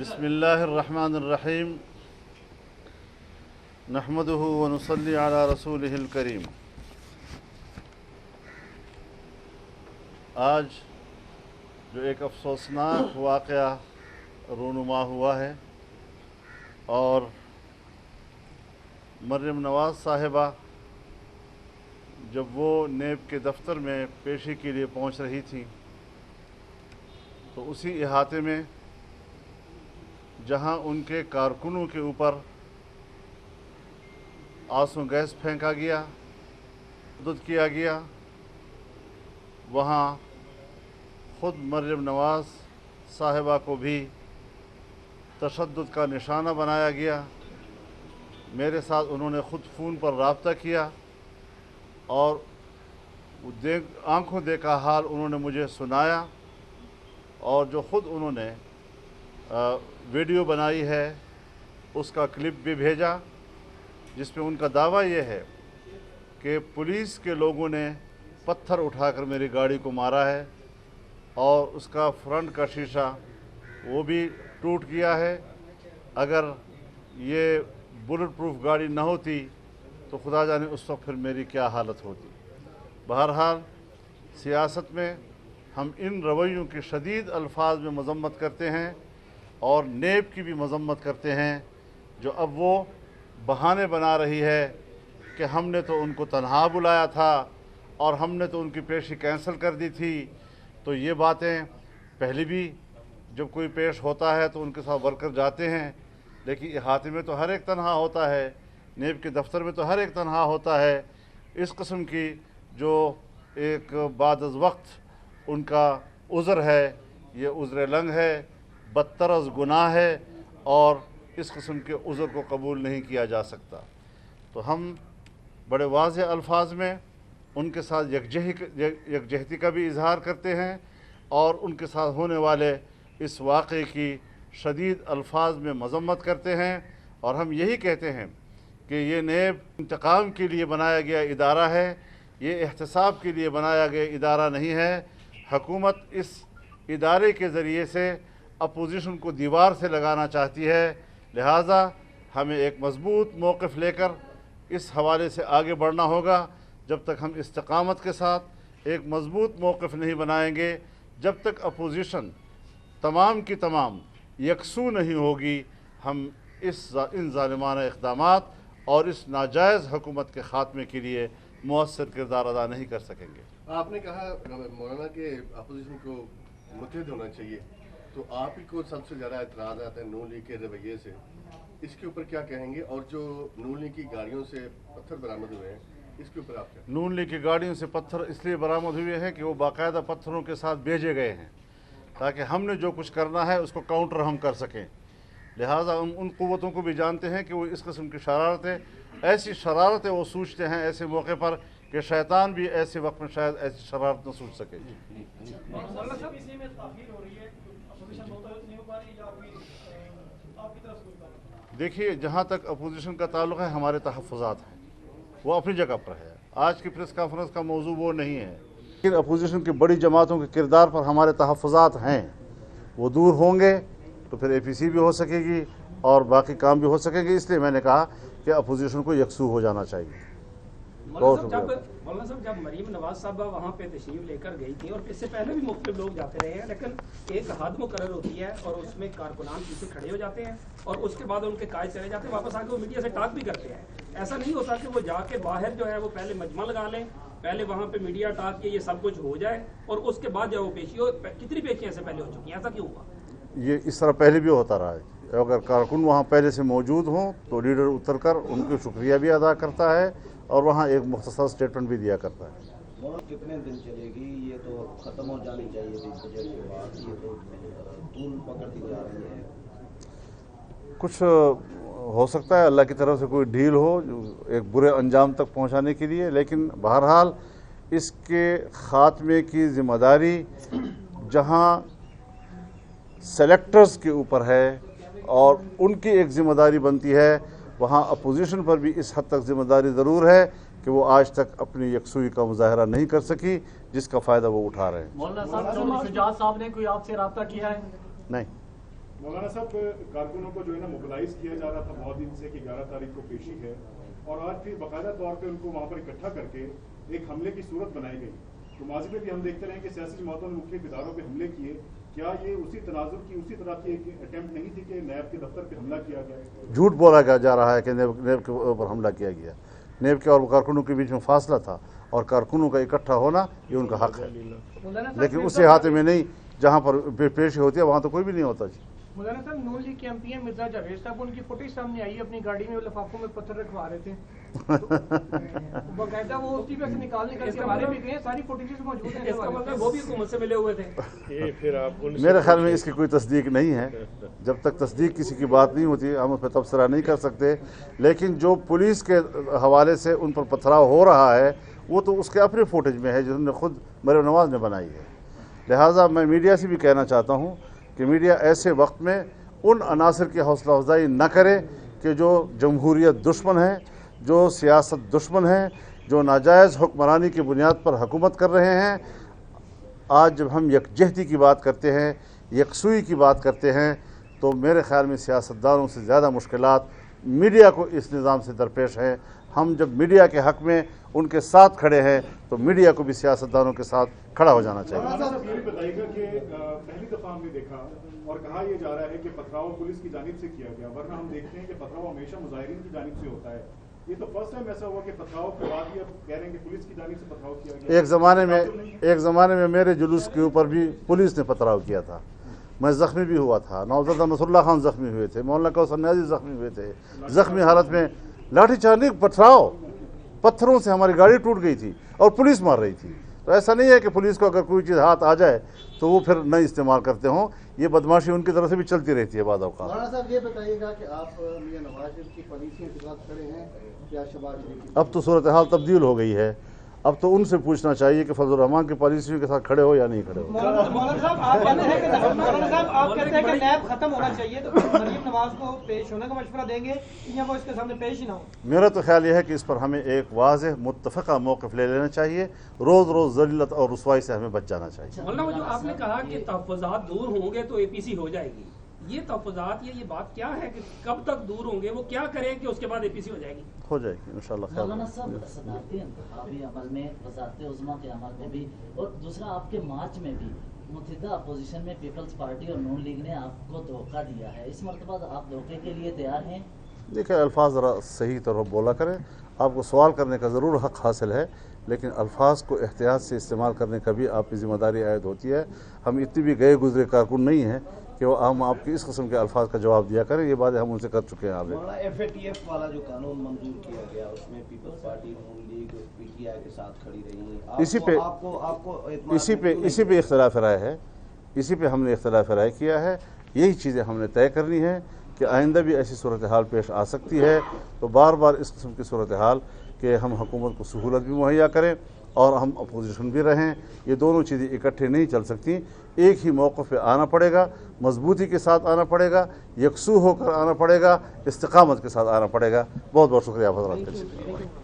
बिस्मिल्लाहिर्रहमानिर्रहीम नहमदुहु व नुसल्ली अला रसूलिहिल करीम। आज जो एक अफसोसनाक वाक़या रूनुमा हुआ है और मरियम नवाज़ साहिबा जब वो नेब के दफ्तर में पेशी के लिए पहुंच रही थी तो उसी इहाते में जहां उनके कारकुनों के ऊपर आंसू गैस फेंका गया, तशद्दुद किया गया, वहां ख़ुद मरियम नवाज़ साहिबा को भी तशद्दुद का निशाना बनाया गया। मेरे साथ उन्होंने ख़ुद फ़ोन पर रब्ता किया और आंखों देखा हाल उन्होंने मुझे सुनाया और जो ख़ुद उन्होंने वीडियो बनाई है उसका क्लिप भी भेजा, जिसमें उनका दावा ये है कि पुलिस के लोगों ने पत्थर उठाकर मेरी गाड़ी को मारा है और उसका फ्रंट का शीशा वो भी टूट गया है। अगर ये बुलेट प्रूफ गाड़ी न होती तो खुदा जाने उस वक्त फिर मेरी क्या हालत होती। बहरहाल सियासत में हम इन रवैयों की शदीद अल्फाज में मज़म्मत करते हैं और नेब की भी मज़म्मत करते हैं जो अब वो बहाने बना रही है कि हमने तो उनको तन्हा बुलाया था और हमने तो उनकी पेशी कैंसिल कर दी थी। तो ये बातें पहले भी जब कोई पेश होता है तो उनके साथ वर्कर जाते हैं, लेकिन इहाते में तो हर एक तन्हा होता है, नेब के दफ्तर में तो हर एक तन्हा होता है। इस किस्म की जो एक बाद अज़ वक्त उनका उज़्र है, ये उज़्र लंग है, बदतरस गुनाह है और इस किस्म के उज़्र को कबूल नहीं किया जा सकता। तो हम बड़े वाज़ेह अल्फाज में उनके साथ यकजहती का भी इजहार करते हैं और उनके साथ होने वाले इस वाक़े की शदीद अल्फाज में मज़म्मत करते हैं और हम यही कहते हैं कि ये नेब इंतकाम के लिए बनाया गया इदारा है, ये एहतसाब के लिए बनाया गया इदारा नहीं है। हुकूमत इस इदारे के ज़रिए से अपोजिशन को दीवार से लगाना चाहती है, लिहाजा हमें एक मज़बूत मौक़िफ़ लेकर इस हवाले से आगे बढ़ना होगा। जब तक हम इस्तिक़ामत के साथ एक मज़बूत मौक़िफ़ नहीं बनाएंगे, जब तक अपोजिशन तमाम की तमाम यकसू नहीं होगी, हम इन ज़ालिमाना इक़दामात और इस नाजायज़ हुकूमत के ख़ात्मे के लिए मुअस्सिर किरदार अदा नहीं कर सकेंगे। आपने कहा मौलाना के अपोजिशन को मुतहद होना चाहिए, तो आप ही को सबसे ज़्यादा एतराज़ आता है नून लीग के रवैये से, इसके ऊपर क्या कहेंगे? और जो नून लीग की गाड़ियों से पत्थर बरामद हुए हैं, इसके ऊपर आप क्या? नून लीग की गाड़ियों से पत्थर इसलिए बरामद हुए हैं कि वो बाकायदा पत्थरों के साथ भेजे गए हैं ताकि हमने जो कुछ करना है उसको काउंटर हम कर सकें। लिहाजा हम उन क़ुव्वतों को भी जानते हैं कि वो इस किस्म की ऐसी शरारतें वो सूझते हैं ऐसे मौके पर कि शैतान भी ऐसे वक्त में शायद ऐसी शरारत न सूझ सके। देखिए, जहाँ तक अपोजिशन का ताल्लुक़ है, हमारे तहफ़्फ़ुज़ात हैं, वो अपनी जगह पर है। आज की प्रेस कॉन्फ्रेंस का मौजू वो नहीं है, लेकिन अपोजिशन की बड़ी जमातों के किरदार पर हमारे तहफ़्फ़ुज़ात हैं। वो दूर होंगे तो फिर APC भी हो सकेगी और बाकी काम भी हो सकेंगे। इसलिए मैंने कहा कि अपोजिशन को यकसू हो जाना चाहिए। मौलाना साहब, जब मरीम नवाज साहबा वहाँ पे तशरीफ लेकर गई थी और इससे पहले भी मुख्तलिफ लोग जाते रहे हैं, लेकिन एक हद मुकर्रर होती है और उसमें कारकुनान पीछे खड़े हो जाते हैं और उसके बाद उनके कायद चले जाते हैं, वापस आके वो मीडिया से टाक भी करते हैं। ऐसा नहीं होता कि वो जाके बाहर जो है वो पहले मजमा लगा लें, पहले वहाँ पे मीडिया टाक के ये सब कुछ हो जाए और उसके बाद जो वो पेशी हो? कितनी पेशियाँ ऐसे पहले हो चुकी हैं, ऐसा क्यों हुआ? ये इस तरह पहले भी होता रहा है। अगर कारकुन वहाँ पहले से मौजूद हों तो लीडर उतर कर उनकी शुक्रिया भी अदा करता है और वहाँ एक मुख्तसर स्टेटमेंट भी दिया करता है। कितने दिन चलेगी? ये तो ख़त्म हो जानी चाहिए थी बजट के बाद, ये तो तूल पकड़ती जा रही है। कुछ हो सकता है अल्लाह की तरफ से कोई ढील हो एक बुरे अंजाम तक पहुँचाने के लिए, लेकिन बहरहाल इसके ख़ात्मे की ज़िम्मेदारी जहाँ सेलेक्टर्स के ऊपर है और उनकी एक ज़िम्मेदारी बनती है, वहाँ अपोजिशन पर भी इस हद तक ज़िम्मेदारी ज़रूर है कि वो आज तक अपनी यकसुई का मुजाहरा नहीं कर सकी, जिसका फ़ायदा वो उठा रहे हैं। मौलाना साहब, शुजात साहब ने कोई आपसे राब्ता किया है? नहीं। मौलाना साहब, कारकुनों को जो है ना मोबिलाइज किया जा रहा था बहुत दिन से कि 11 तारीख को पेशी है, और आज फिर बाकायदा तौर पे उनको वहाँ पर इकट्ठा करके एक हमले की सूरत बनाई गई। तो माजी में भी हम देखते रहे कि सियासी जमातों ने मुख्तलिफ इदारों पर हमले किए। क्या ये उसी तनाजुर की उसी तरह की एक अटेम्प्ट नहीं थी कि नैब के दफ्तर पे हमला किया गया? झूठ बोला जा रहा है कि नेब के ऊपर हमला किया गया। नेब के और कारकुनों के बीच में फासला था, और कारकुनों का इकट्ठा होना ये उनका हक है, लेकिन उसी हाथ में नहीं जहाँ पर पेशी होती है वहाँ तो कोई भी नहीं होता जी। मौलाना साहब, नून लीग के एमपी हैं मिर्जा जावेद साहब, उनकी फुटेज सामने आई, अपनी गाड़ी में लिफाफों में पत्थर रखवा रहे थे। बाकायदा वो उसी पे से निकालने का हमारे भी गए, सारी फुटेजेस मौजूद हैं। इसका मतलब वो भी हुकूमत से मिले हुए थे। ये फिर आप मेरे ख्याल में इसकी कोई तस्दीक नहीं है। जब तक तस्दीक किसी की बात नहीं होती हम उस पर तबसरा नहीं कर सकते, लेकिन जो पुलिस के हवाले से उन पर पथराव हो रहा है वो तो उसके अपने फुटेज में है, जिन्होंने खुद मरियम नवाज ने बनाई है। लिहाजा मैं मीडिया से भी कहना चाहता हूँ कि मीडिया ऐसे वक्त में उन अनासर की हौसला अफजाई न करे कि जो जमहूरियत दुश्मन हैं, जो सियासत दुश्मन हैं, जो नाजायज़ हुक्मरानी की बुनियाद पर हुकूमत कर रहे हैं। आज जब हम यकजहती की बात करते हैं, यकसुई की बात करते हैं, तो मेरे ख्याल में सियासतदानों से ज़्यादा मुश्किलात मीडिया को इस निज़ाम से दरपेश हैं। हम जब मीडिया के हक़ में उनके साथ खड़े हैं तो मीडिया को भी सियासतदानों के साथ खड़ा हो जाना चाहिए। साहब, ये भी बताइएगा कि पहली दफ़ा हमने देखा और कहा यह जा रहा है कि पथराव पुलिस की जानिब से किया गया, वरना हम देखते हैं कि पथराव हमेशा मुजाहिरीन की जानिब से होता है। ये तो फर्स्ट टाइम ऐसा हुआ कि पथराव के बाद ही अब कह रहे हैं कि पुलिस की जानिब से पथराव किया गया। एक ज़माने में मेरे जुलूस के ऊपर भी पुलिस ने पथराव किया था, मैं ज़ख्मी भी हुआ था, नौज़रदा नसरुल्लाह खान ज़ख्मी हुए थे, मौलाना कौसर नियाज़ी ज़ख्मी हुए थे। ज़ख्मी हालत में लाठीचार्ज, पथराव, पत्थरों से हमारी गाड़ी टूट गई थी और पुलिस मार रही थी। तो ऐसा नहीं है कि पुलिस को अगर कोई चीज़ हाथ आ जाए तो वो फिर नहीं इस्तेमाल करते हों, ये बदमाशी उनकी तरफ से भी चलती रहती है बाद औक़ात। मौलाना साहब, ये बताइएगा कि आप मियां नवाज शरीफ की पॉलिसियों के साथ खड़े हैं या शहबाज शरीफ की? अब तो सूरत हाल तब्दील हो गई है, अब तो उनसे पूछना चाहिए कि फजल रहमान की पॉलिसियों के साथ खड़े हो या नहीं खड़े हो। मौलाना साहब, आप कहते हैं कि नैब खत्म होना चाहिए, तो मरियम नवाज को पेश होने का मशवरा देंगे या वो इसके सामने पेश ही ना हो? मेरा तो ख्याल यह है कि इस पर हमें एक वाज़ेह मुत्तफ़क़ा मौक़िफ़ ले लेना चाहिए। रोज़ रोज़ ज़लीलत और रुसवाई से हमें बच जाना चाहिए। मौलाना, जो आपने कहा कि तहफ़्फ़ुज़ात दूर होंगे तो एपीसी हो जाएगी, ये तहफ़्फ़ुज़ात ये बात क्या है कि कब तक दूर होंगे, वो क्या करें कि उसके बाद एपीसी हो जाएगी? हो जाएगी इंशाअल्लाह। मौलाना साहब, सदारती इंतखाबी अमल में, वज़ारत उज़्मा के अमल में भी, और दूसरा आपके मार्च में भी मुतहिदा अपोजिशन में पीपल्स पार्टी और नून लीग ने आपको धोखा दिया है। इस मरतबा आप धोखे के लिए तैयार हैं? देखिए, अल्फाज ज़रा सही तरह बोला करें। आपको सवाल करने का ज़रूर हक़ हासिल है, लेकिन अल्फाज को एहतियात से इस्तेमाल करने का भी आपकी ज़िम्मेदारी आयद होती है। हम इतने भी गए गुजरे कारकुन नहीं हैं कि वो हम आपकी इस किस्म के अल्फाज का जवाब दिया करें। ये बातें हम उनसे कर चुके हैं। आप FATF वाला जो कानून मंजूर किया गया उसमें पीपल्स पार्टी, नून लीग, PTI के साथ खड़ी रही। इसी पे इख्तिलाफ राय है, इसी पे हमने इख्तिलाफ राय किया है। यही चीज़ें हमने तय करनी है कि आइंदा भी ऐसी सूरत हाल पेश आ सकती है, तो बार बार इस किस्म की सूरत हाल कि हम हुकूमत को सहूलत भी मुहैया करें और हम अपोजिशन भी रहें, ये दोनों चीज़ें इकट्ठे नहीं चल सकती। एक ही मौक़िफ़ पे आना पड़ेगा, मजबूती के साथ आना पड़ेगा, यकसू होकर आना पड़ेगा, इस्तिक़ामत के साथ आना पड़ेगा। बहुत बहुत शुक्रिया हज़रात।